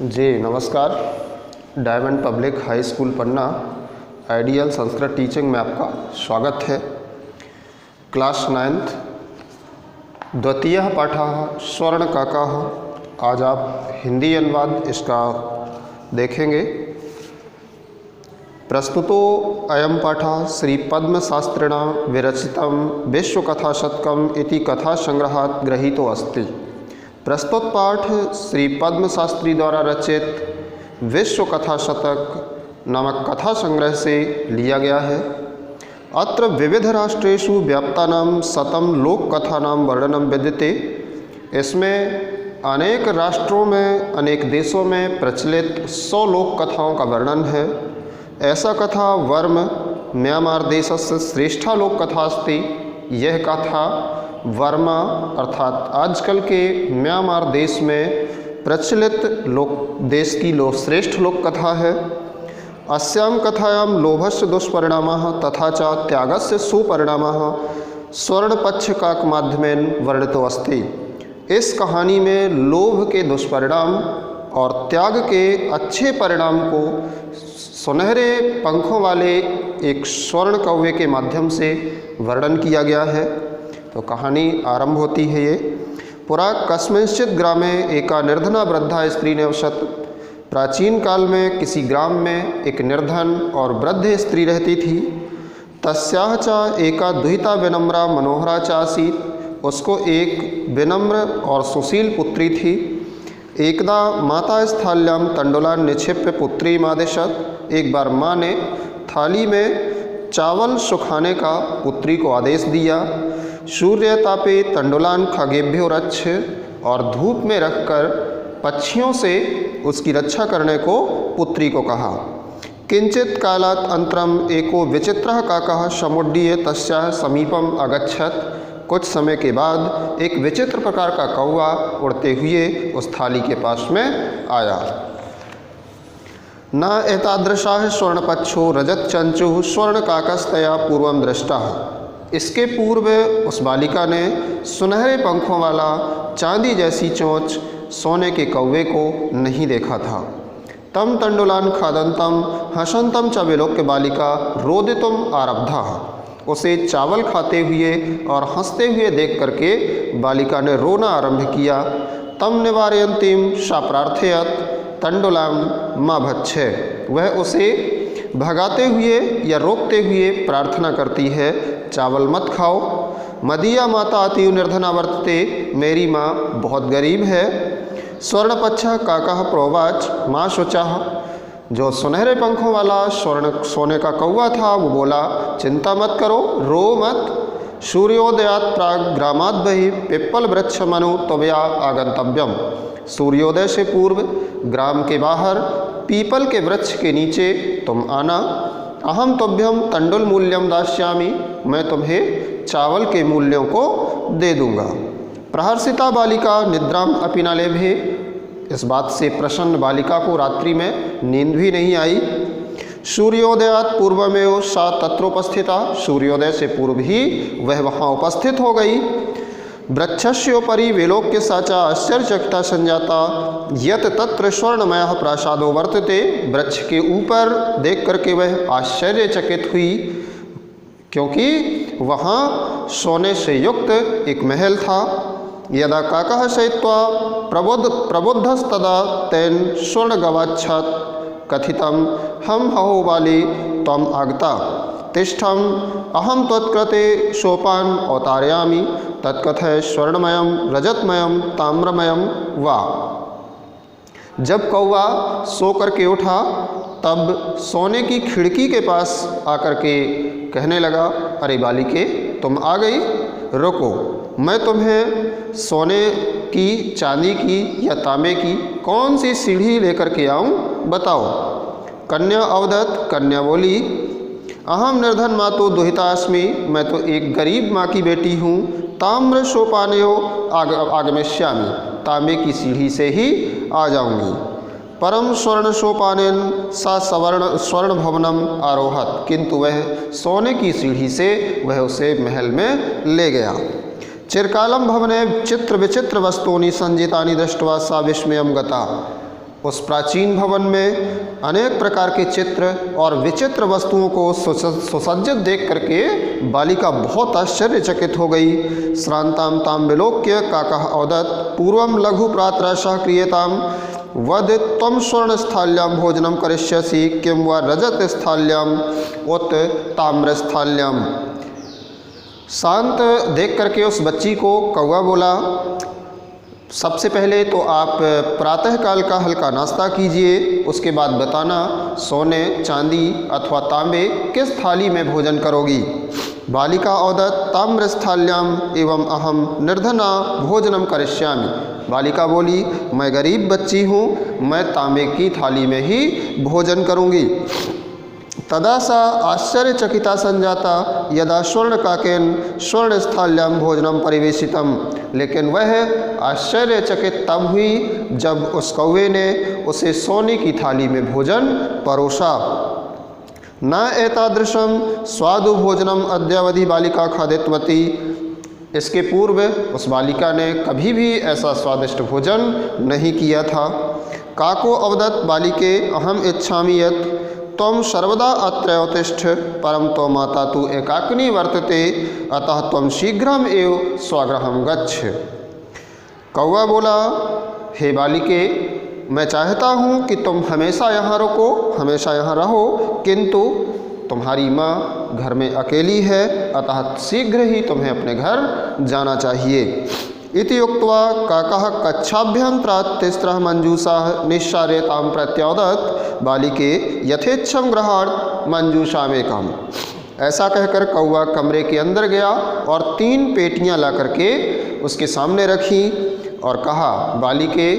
जी नमस्कार। Diamond public high school पन्ना ideal Sanskrit teaching में आपका स्वागत है। क्लास 9th द्वितीय पाठः स्वर्णकाकाः। आज आप हिंदी अनुवाद इसका देखेंगे। प्रस्तुतो अयं पाठः श्री पद्मशास्त्रिणा विरचितं विश्वकथाशतकम् इति कथासंग्रहात् गृहीतो अस्ति। प्रस्तुत पाठ श्री पद्म शास्त्री द्वारा रचित विश्व कथा शतक नामक कथा संग्रह से लिया गया है। अत्र विविध राष्ट्रेषु व्याप्तानां शतं लोक कथानां वर्णनं विद्यते। इसमें अनेक राष्ट्रों में, अनेक देशों में प्रचलित 100 लोक कथाओं का वर्णन है। ऐसा कथा वर्म म्यांमार देशस्य श्रेष्ठा लोक कथा अस्ति। यह कथा वर्मा अर्थात आजकल के म्यांमार देश में प्रचलित देश की श्रेष्ठ लोक कथा है। अस्यां कथायां लोभस्य दुष्परिणामः तथा च त्यागस्य सुपरिणामः स्वर्णपक्षकाक माध्यमेन वर्णितो अस्ति। इस कहानी में लोभ के दुष्परिणाम और त्याग के अच्छे परिणाम को सुनहरे पंखों वाले एक स्वर्ण कौवे के माध्यम से वर्णन किया गया है। तो कहानी आरंभ होती है। ये पुरा कस्मिंश्चित् ग्रामे एका निर्धना वृद्धा स्त्री निवसत्। प्राचीन काल में किसी ग्राम में एक निर्धन और वृद्ध स्त्री रहती थी। तस्याः च एका दुहिता विनम्रा मनोहरा च आसीत्। उसको एक विनम्र और सुशील पुत्री थी। एकदा माता स्थाल्यां तंडुलान् निक्षिप्य पुत्रीम् आदिशत्। एक बार माँ ने थाली में चावल सुखाने का पुत्री को आदेश दिया। सूर्य तापे तंडुलान खगेभ्यो रक्ष, और धूप में रखकर पक्षियों से उसकी रक्षा करने को पुत्री को कहा। किंचित कालात् अनन्तरम् एको विचित्रः काकः समुड्डीय तस्याः समीपम् अगच्छत्। कुछ समय के बाद एक विचित्र प्रकार का कौवा उड़ते हुए उस थाली के पास में आया। न एतादृशाः स्वर्णपक्षो रजत चंचुः स्वर्णकाकस्तया पूर्वं दृष्टः। इसके पूर्व उस बालिका ने सुनहरे पंखों वाला चांदी जैसी चोंच सोने के कौवे को नहीं देखा था। तम तंडुलान खादंतम हसंतम च विलोक्य बालिका रोदितुम आरब्धा। उसे चावल खाते हुए और हंसते हुए देख करके बालिका ने रोना आरंभ किया। तम निवारयंतीम सा प्रार्थयत तंडुलाम माँ भच्छे। वह उसे भगाते हुए या रोकते हुए प्रार्थना करती है, चावल मत खाओ। मदीया माता अतीव निर्धना वर्तते। मेरी माँ बहुत गरीब है। स्वर्णपक्षः काकः प्रोवाच माँ शुचः। जो सुनहरे पंखों वाला सोने का कौवा था वो बोला, चिंता मत करो, रो मत। सूर्योदयात् प्राग ग्रामात् बहिः पिप्पल वृक्ष मनु त्वया आगंतव्यम। सूर्योदय से पूर्व ग्राम के बाहर पीपल के वृक्ष के नीचे तुम आना। अहम तुभ्यम तंडुल मूल्यम दास्यामि। मैं तुम्हें चावल के मूल्यों को दे दूंगा। प्रहर्षिता बालिका निद्राम अपि न लेभे। इस बात से प्रसन्न बालिका को रात्रि में नींद भी नहीं आई। सूर्योदयात् पूर्वमेव सा तत्रोपस्थिता। सूर्योदय से पूर्व ही वह वहाँ उपस्थित हो गई। वृक्षस्योपरि विलोक्य सा च आश्चर्यचकिता संजाता यत तत्र स्वर्णमयः प्रासादो वर्तते। वृक्ष के ऊपर देख करके वह आश्चर्यचकित हुई, क्योंकि वहाँ सोने से युक्त एक महल था। यदा काकः शयित्वा प्रबुद्धस्तदा तेन स्वर्णगवाच्छत् कथितं हम हहो बाली त्वम् आगता तिष्ठम् अहम त्वत्कृते सोपान अवतारयामि तत्कथय स्वर्णमयम रजतमयम ताम्रमयम वा। जब कौवा सो करके उठा तब सोने की खिड़की के पास आकर के कहने लगा, अरे बालिके तुम आ गई, रुको, मैं तुम्हें सोने की, चांदी की या तांबे की कौन सी सीढ़ी लेकर के आऊँ, बताओ। कन्या अवदत। कन्या बोली, अहम निर्धन मातो दुहिता अस्मि। मैं तो एक गरीब माँ की बेटी हूँ। ताम्र सोपानयो आगमिष्यामि। तांबे की सीढ़ी से ही आ जाऊंगी। परम स्वर्ण सोपानेन सा स्वर्ण भवनम आरोहत। किंतु वह सोने की सीढ़ी से वह उसे महल में ले गया। चिरकालम भवने चित्र विचित्र वस्तूनि संजितानि दृष्ट्वा सा विस्मयं गता। उस प्राचीन भवन में अनेक प्रकार के चित्र और विचित्र वस्तुओं को सुसज्जित देख करके बालिका बहुत आश्चर्यचकित हो गई। श्रांताम ताम विलोक्य काकः औदत् पूर्वम लघु प्रातराशः क्रियताम वद त्वं स्वर्ण स्थाल्यां भोजनम करिष्यसि किं वा रजत स्थाल्यां उत ताम्र स्थाल्यां। शांत देख करके उस बच्ची को कौवा बोला, सबसे पहले तो आप प्रातःकाल का हल्का नाश्ता कीजिए, उसके बाद बताना सोने चांदी अथवा तांबे किस थाली में भोजन करोगी। बालिका औदत् ताम्रस्थाल्याम एवं अहम निर्धना भोजनम करिष्यामि। बालिका बोली, मैं गरीब बच्ची हूँ, मैं तांबे की थाली में ही भोजन करूँगी। तदा सा आश्चर्यचकिता संजाता यदा स्वर्णकाकेन स्वर्णस्थाल्यां भोजनम परिवेशितम। लेकिन वह आश्चर्यचकित तब हुई जब उस कौवे ने उसे सोने की थाली में भोजन परोसा। न एतादृशम स्वादु भोजनम अद्यावधि बालिका खादितवती। इसके पूर्व उस बालिका ने कभी भी ऐसा स्वादिष्ट भोजन नहीं किया था। काको अवदत् बालिके अहम इच्छामि यत् त्वं सर्वदा अत्र उत्तिष्ठ परम तो माता तु एकाकिनी वर्तते अतः त्वं शीघ्रम एव स्वगृहं गच्छ। कौवा बोला, हे बालिके, मैं चाहता हूँ कि तुम हमेशा यहाँ रुको, हमेशा यहाँ रहो, किंतु तुम्हारी माँ घर में अकेली है, अतः शीघ्र ही तुम्हें अपने घर जाना चाहिए। इति उक्त्वा काकः कक्षाभ्यन्तरात् तिस्रः मंजूषाः निस्सार्यतां प्रत्यादत् बालिके यथेच्छं गृहात् मंजूषामेकम्। ऐसा कहकर कौवा कमरे के अंदर गया और 3 पेटियां ला करके उसके सामने रखी और कहा, बालिके,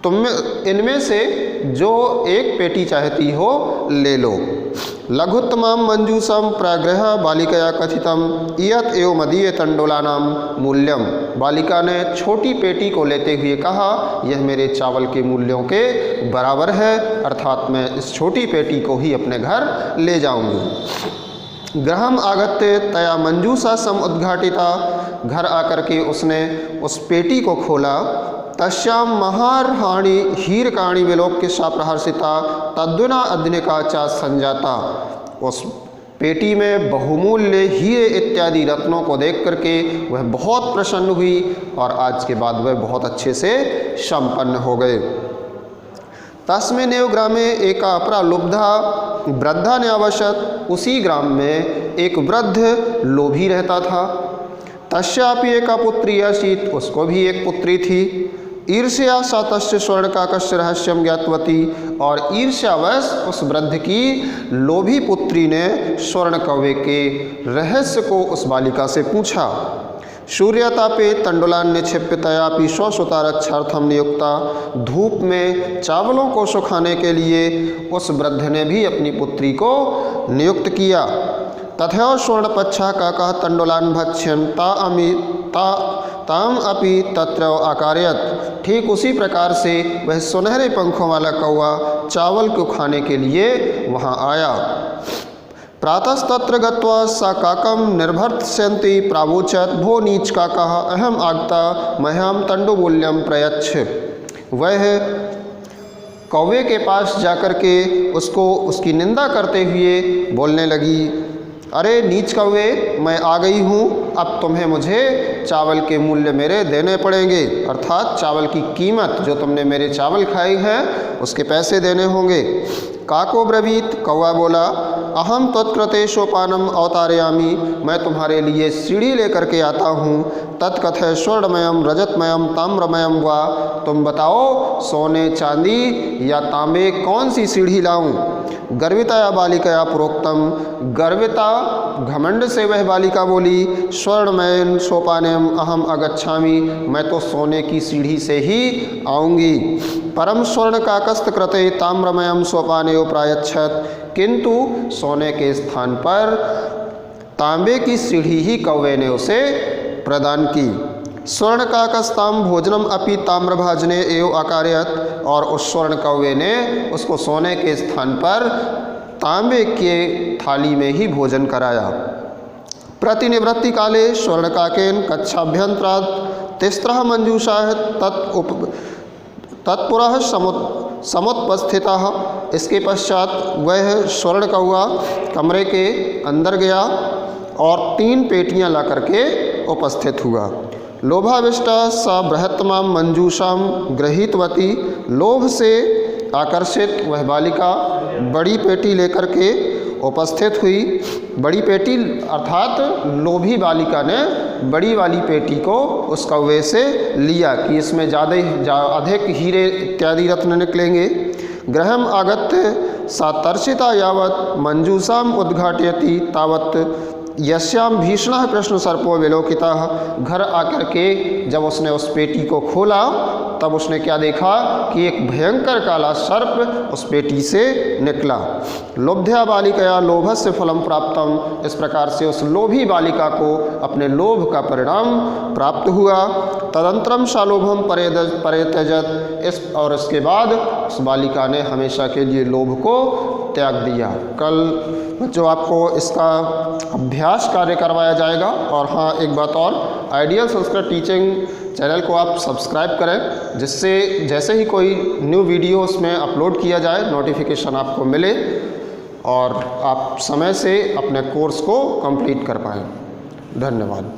तुम इनमें से जो एक पेटी चाहती हो ले लो। लघुत्तमां मंजूषम प्रागृह बालिकया कथितम इयत एव मदीय तंडोलानाम मूल्यम। बालिका ने छोटी पेटी को लेते हुए कहा, यह मेरे चावल के मूल्यों के बराबर है, अर्थात मैं इस छोटी पेटी को ही अपने घर ले जाऊंगी। गृहम आगत्य तया मंजूषा सम उद्घाटिता। घर आकर के उसने उस पेटी को खोला। तस्याम महारहाणि हीरकाणि विलोक्य सा प्रहर्षिता तद्विना अद्निका चा संजाता। उस पेटी में बहुमूल्य हीरे इत्यादि रत्नों को देख करके वह बहुत प्रसन्न हुई और आज के बाद वह बहुत अच्छे से संपन्न हो गए। तस्मिन्नेव ग्रामे एका अपरा लुब्धा वृद्धा न्यावशत। उसी ग्राम में एक वृद्ध लोभी रहता था। तस्यापि एका पुत्री आसीत्। उसको भी एक पुत्री थी। ईर्ष्या सा तस्य स्वर्णकाकस्य रहस्यम ज्ञातवती। और ईर्ष्यावश उस वृद्ध की लोभी पुत्री ने स्वर्ण कौवे के रहस्य को उस बालिका से पूछा। सूर्यतापे तंडुलान निक्षिप्यतयापि स्वसुतारक्षार्थम नियुक्ता। धूप में चावलों को सुखाने के लिए उस वृद्ध ने भी अपनी पुत्री को नियुक्त किया। तथा स्वर्णपच्छा काकः तंडुलान भक्ष्यन् ताम अपि तत्र आकारयत्। ठीक उसी प्रकार से वह सुनहरे पंखों वाला कौवा चावल को खाने के लिए वहाँ आया। प्रातस्तत्र गत्वा सा काकम निर्भर्त्स्यन्ति प्रावोचत् भो नीच काकः अहम आगता मह्यं तंडुमूल्यं प्रयच्छ। वह कौवे के पास जाकर के उसको उसकी निंदा करते हुए बोलने लगी, अरे नीच कौवे, मैं आ गई हूँ, अब तुम्हें मुझे चावल के मूल्य मेरे देने पड़ेंगे, अर्थात चावल की कीमत जो तुमने मेरे चावल खाए हैं उसके पैसे देने होंगे। काको ब्रवीत। कौवा बोला, अहम तत्कृते सोपानम अवतारयामी। मैं तुम्हारे लिए सीढ़ी लेकर के आता हूँ। तत्कथय स्वर्णमयम रजतमयम ताम्रमयम वा। तुम बताओ सोने चांदी या तांबे कौन सी सीढ़ी लाऊं। गर्वितया बालिकया प्रोक्तम। गर्विता घमंड से वह बालिका बोली, स्वर्णमयन सोपानम अहम अगच्छामि। मैं तो सोने की सीढ़ी से ही आऊँगी। परम स्वर्ण काकस्त कृते ताम्रमयम सोपाने प्रायच्छत। किंतु सोने के स्थान पर तांबे की सीढ़ी ही कौवे ने उसे प्रदान की। स्वर्ण काकस्ताम भोजनम अपि ताम्रभाजने एव आकारयत। और उस स्वर्ण कौवे ने उसको सोने के स्थान पर तांबे के थाली में ही भोजन कराया। प्रतिनिवृत्ति काले स्वर्णकाकेन कक्षाभ्यंतरात् तिस्रः मंजूषाः तत्पुरः समुपस्थितः, इसके पश्चात वह स्वर्ण कौआ कमरे के अंदर गया और 3 पेटियां ला करके उपस्थित हुआ। लोभाविष्टा सा बृहत्तमां मंजूषां गृहीतवती, लोभ से आकर्षित वह बालिका बड़ी पेटी लेकर के उपस्थित हुई। बड़ी पेटी अर्थात लोभी बालिका ने बड़ी वाली पेटी को उस कौवे से लिया कि इसमें अधिक हीरे इत्यादि रत्न निकलेंगे। गृहम आगत्य सा तर्षिता यावत् मंजूषाम उद्घाटयति तावत् यस्याम भीषणः कृष्ण सर्पो विलोकितः। घर आकर के जब उसने उस पेटी को खोला तब उसने क्या देखा कि एक भयंकर काला सर्प उस पेटी से निकला। लोभ्या बालिकया लोभस्य फलम प्राप्तम, इस प्रकार से उस लोभी बालिका को अपने लोभ का परिणाम प्राप्त हुआ। तदंतरम शालोभम परित्यजत, और इसके बाद उस बालिका ने हमेशा के लिए लोभ को त्याग दिया। कल जो आपको इसका अभ्यास कार्य करवाया जाएगा। और हाँ, एक बात और, आइडियल संस्कृत टीचिंग चैनल को आप सब्सक्राइब करें, जिससे जैसे ही कोई न्यू वीडियो उसमें अपलोड किया जाए नोटिफिकेशन आपको मिले और आप समय से अपने कोर्स को कंप्लीट कर पाएँ। धन्यवाद।